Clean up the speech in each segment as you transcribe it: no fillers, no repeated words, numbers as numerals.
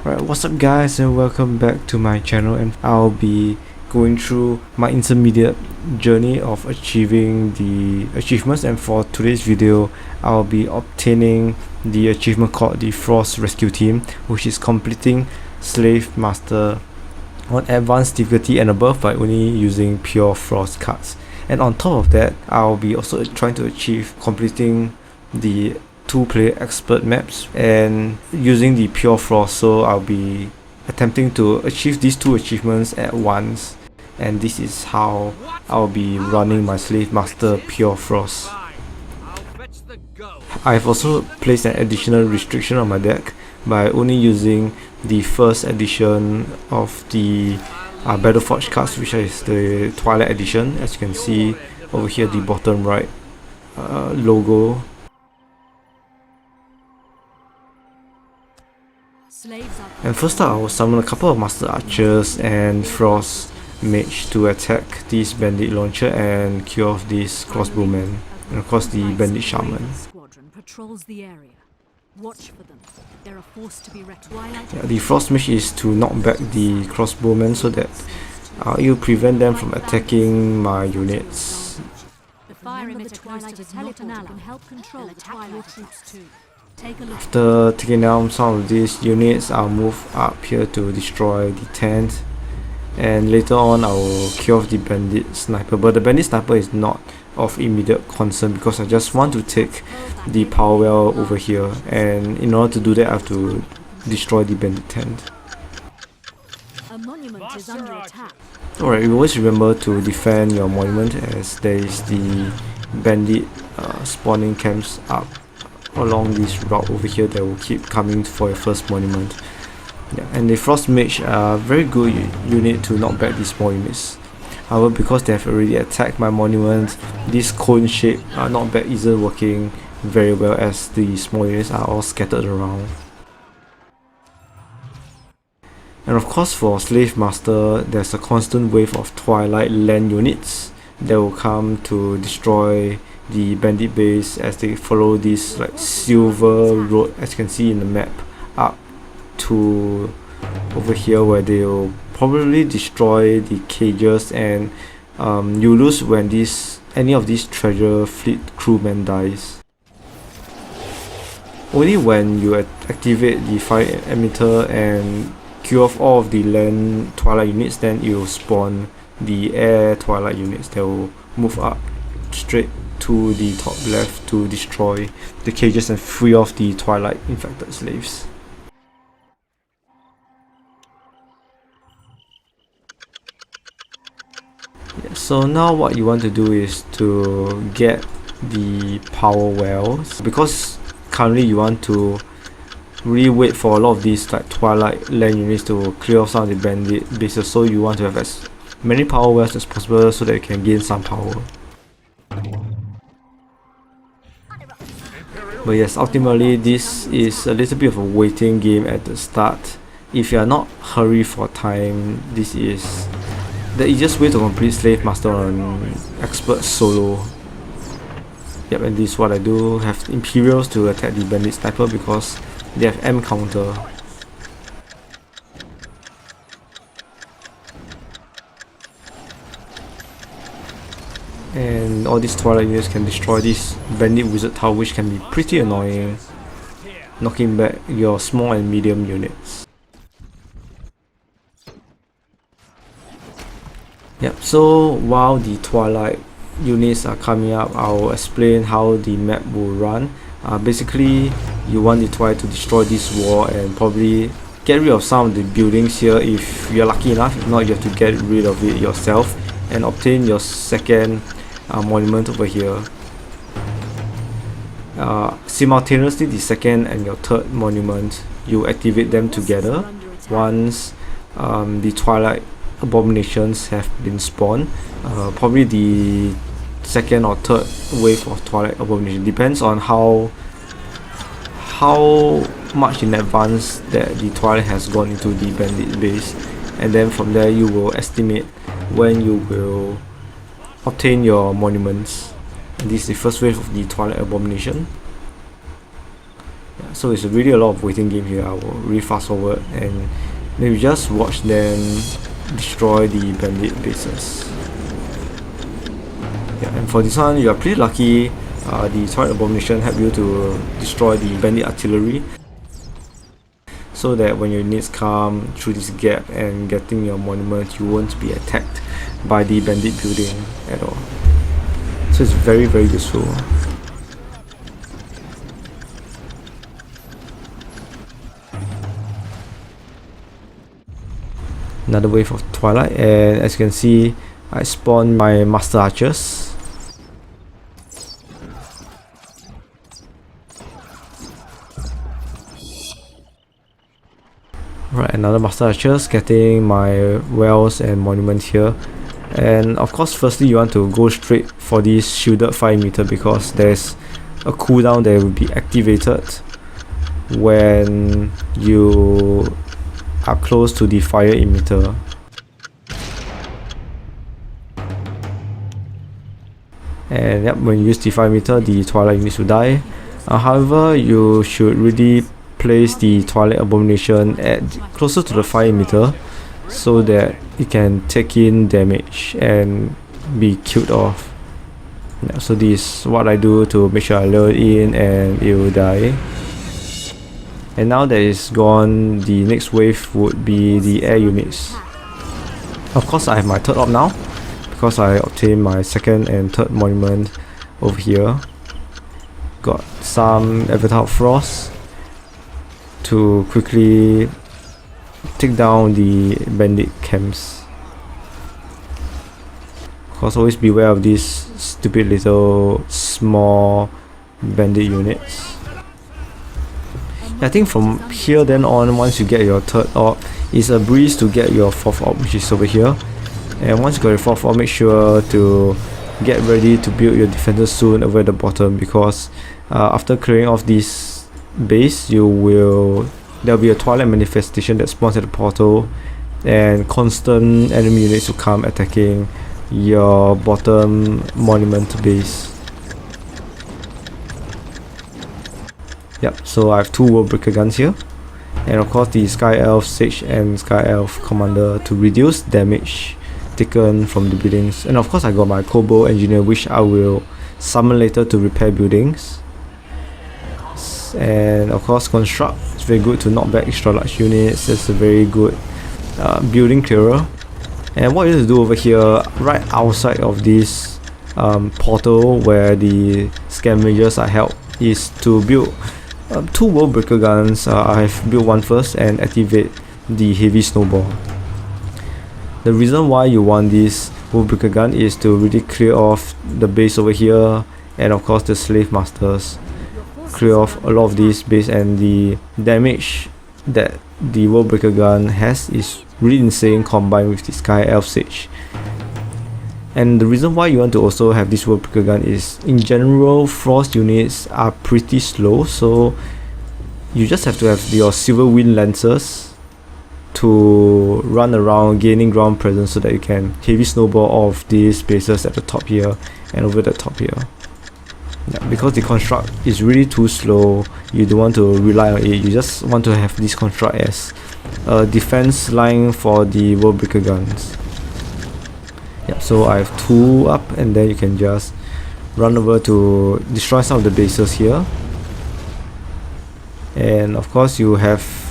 Right, what's up guys, and welcome back to my channel, and I'll be going through my intermediate journey of achieving the achievements. And for today's video I'll be obtaining the achievement called the Frost Rescue Team, which is completing Slave Master on advanced difficulty and above by only using pure frost cards. And on top of that, I'll be also trying to achieve completing the 2-player expert maps and using the pure frost. So I'll be attempting to achieve these two achievements at once, and this is how I'll be running my Slave Master pure frost. I've also placed an additional restriction on my deck by only using the first edition of the Battleforge cards, which is the Twilight edition. As you can see over here, the bottom right logo. And first up, I will summon a couple of Master Archers and Frost Mage to attack this Bandit Launcher and kill off this Crossbowman, and of course the Bandit Shaman. The Frost Mage is to knock back the Crossbowman so that it will prevent them from attacking my units. After taking down some of these units, I'll move up here to destroy the tent, and later on I will kill off the Bandit Sniper. But the Bandit Sniper is not of immediate concern because I just want to take the power well over here, and in order to do that I have to destroy the Bandit tent. Alright, you always remember to defend your monument, as there is the bandit spawning camps up along this route over here that will keep coming for your first monument. And the Frost Mage are very good unit to knock back these small units. However, because they have already attacked my monument, this cone shape knockback isn't working very well, as the small units are all scattered around. And of course, for Slave Master, there's a constant wave of Twilight land units that will come to destroy the bandit base as they follow this like silver road, as you can see in the map, up to over here, where they'll probably destroy the cages, and you lose when any of these treasure fleet crewmen dies. Only when you activate the fire emitter and kill off all of the land Twilight units, then you will spawn the air Twilight units that will move up straight to the top left to destroy the cages and free off the Twilight infected slaves. So now what you want to do is to get the power wells, because currently you want to really wait for a lot of these like Twilight land units to clear off some of the bandit bases, so you want to have as many power wells as possible so that you can gain some power. But yes, ultimately this is a little bit of a waiting game at the start. If you are not hurry for time, this is the easiest way to complete Slave Master on expert solo. Yep, and this is what I do. Have Imperials to attack the Bandit Sniper because they have M counter. And all these Twilight units can destroy this Bandit Wizard Tower, which can be pretty annoying, knocking back your small and medium units. Yep, so while the Twilight units are coming up, I'll explain how the map will run. Basically, you want the Twilight to destroy this wall and probably get rid of some of the buildings here if you're lucky enough. If not, you have to get rid of it yourself and obtain your second monument over here. Simultaneously, the second and your third monument, you activate them together once the Twilight abominations have been spawned. Probably the second or third wave of Twilight abomination depends on how much in advance that the Twilight has gone into the bandit base, and then from there you will estimate when you will obtain your monuments. And this is the first wave of the Twilight abomination. So it's really a lot of waiting game here. I will really fast forward and maybe just watch them destroy the bandit bases. Yeah, and for this one, you are pretty lucky. The Twilight Abomination help you to destroy the bandit artillery, so that when your units come through this gap and getting your monument, you won't be attacked by the bandit building at all. So it's very useful. Another wave of twilight, and as you can see, I spawned my master archers. Right, another master archers, getting my wells and monuments here. And of course, firstly you want to go straight for this shielded fire emitter, because there's a cooldown that will be activated when you are close to the fire emitter. And yep, when you use the fire emitter, the twilight units will die. However, you should really place the Twilight Abomination at closer to the fire emitter, so that it can take in damage and be killed off. Yeah, so this is what I do to make sure I lure it in and it will die. And now that it's gone, the next wave would be the air units. Of course, I have my third op now, because I obtained my second and third monument over here. Got some Avatar of Frost to quickly take down the bandit camps. Of course, always beware of these stupid little small bandit units. I think from here then on, once you get your third op, it's a breeze to get your fourth op, which is over here. And once you got your fourth op, make sure to get ready to build your defenses soon over at the bottom, because after clearing off this base, there'll be a twilight manifestation that spawns at the portal, and constant enemy units will come attacking your bottom monument base. Yep, so I have two World Breaker guns here, and of course the Sky Elf Sage and Sky Elf Commander to reduce damage taken from the buildings. And of course I got my Kobold Engineer, which I will summon later to repair buildings. And of course Construct, it's very good to knock back extra large units. It's a very good building clearer. And what you need to do over here, right outside of this portal where the scavengers are held, is to build two World Breaker guns. I have built one first and activate the heavy snowball. The reason why you want this World Breaker gun is to really clear off the base over here, and of course the Slave Masters. Clear off a lot of this base, and the damage that the World Breaker gun has is really insane combined with the Sky Elf Sage. And the reason why you want to also have this World Breaker gun is, in general, Frost units are pretty slow, so you just have to have your Silver Wind Lancers to run around gaining ground presence, so that you can heavy snowball off these bases at the top here and over the top here. Yeah, because the construct is really too slow, you don't want to rely on it. You just want to have this construct as a defense line for the World Breaker guns. Yeah, so I have two up, and then you can just run over to destroy some of the bases here. And of course you have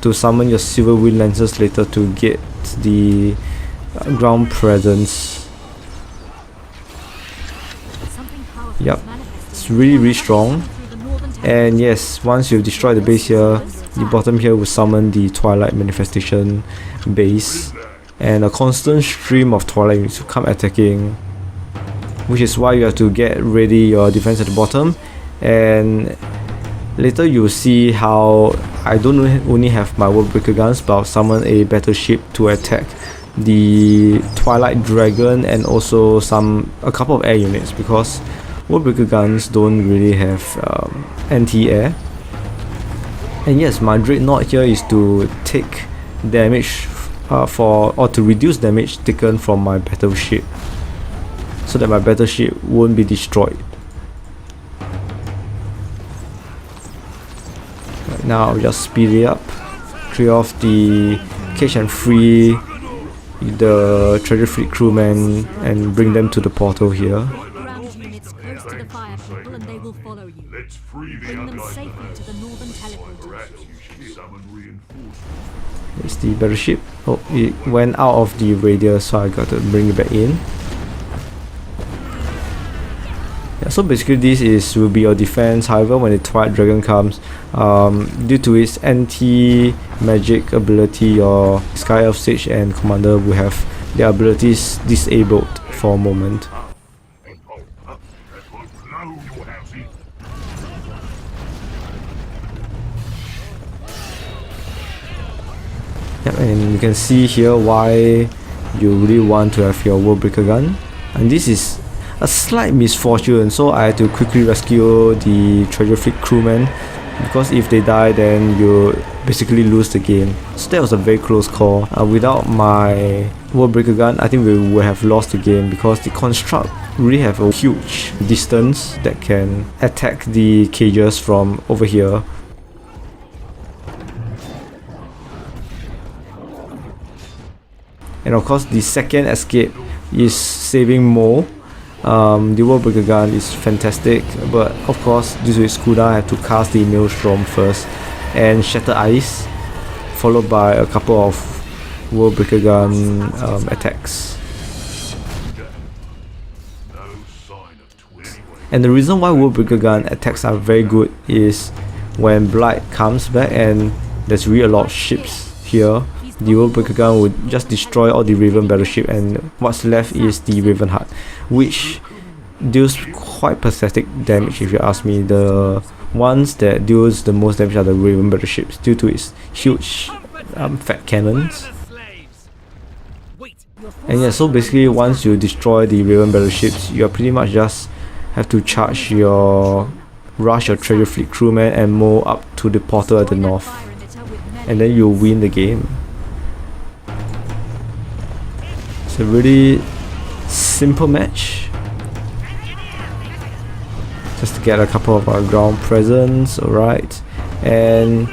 to summon your Silver Wind Lancers later to get the ground presence. Yep, it's really strong. And yes, once you've destroyed the base here, the bottom here will summon the Twilight Manifestation base, and a constant stream of Twilight units will come attacking, which is why you have to get ready your defense at the bottom. And later you will see how I don't only have my World Breaker guns, but I'll summon a battleship to attack the Twilight Dragon, and also a couple of air units, because World Breaker guns don't really have anti-air. And yes, my Dreadnought here is to take damage or to reduce damage taken from my battleship, so that my battleship won't be destroyed. Now I'll just speed it up, clear off the cage and free the treasure fleet crewmen and bring them to the portal here. Ground units close to the fire people and they will follow you. Bring them safely to the northern teleporters. It's the battleship. Oh, it went out of the radius, so I got to bring it back in. Yeah, so basically this will be your defense. However, when the Twilight Dragon comes, due to its anti-magic ability, your Sky Elf Sage and Commander will have their abilities disabled for a moment. Yep, and you can see here why you really want to have your Worldbreaker gun. And this is a slight misfortune, so I had to quickly rescue the treasure fleet crewmen, because if they die then you basically lose the game. So that was a very close call. Without my Worldbreaker gun, I think we would have lost the game, because the construct really have a huge distance that can attack the cages from over here. And of course the second escape is saving Mo. The Worldbreaker gun is fantastic, but of course due to its cooldown I have to cast the Maelstrom first and Shatter Ice, followed by a couple of Worldbreaker gun attacks. And the reason why Worldbreaker gun attacks are very good is when Blight comes back and there's really a lot of ships here, the Worldbreaker gun would just destroy all the Raven battleship, and what's left is the Raven Heart, which deals quite pathetic damage if you ask me. The ones that deals the most damage are the Raven battleships due to its huge fat cannons. And yeah, so basically once you destroy the Raven battleships, you pretty much just have to rush your treasure fleet crewmen and move up to the portal at the north, and then you'll win the game. It's a really simple match. Just to get a couple of our ground presence, alright, and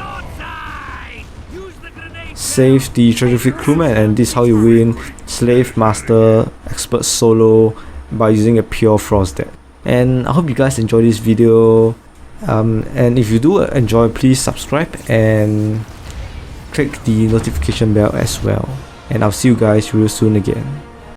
save the treasure fleet crewman, and this is how you win Slavemaster Expert Solo by using a pure frost deck. And I hope you guys enjoyed this video, and if you do enjoy, please subscribe and click the notification bell as well. And I'll see you guys real soon again.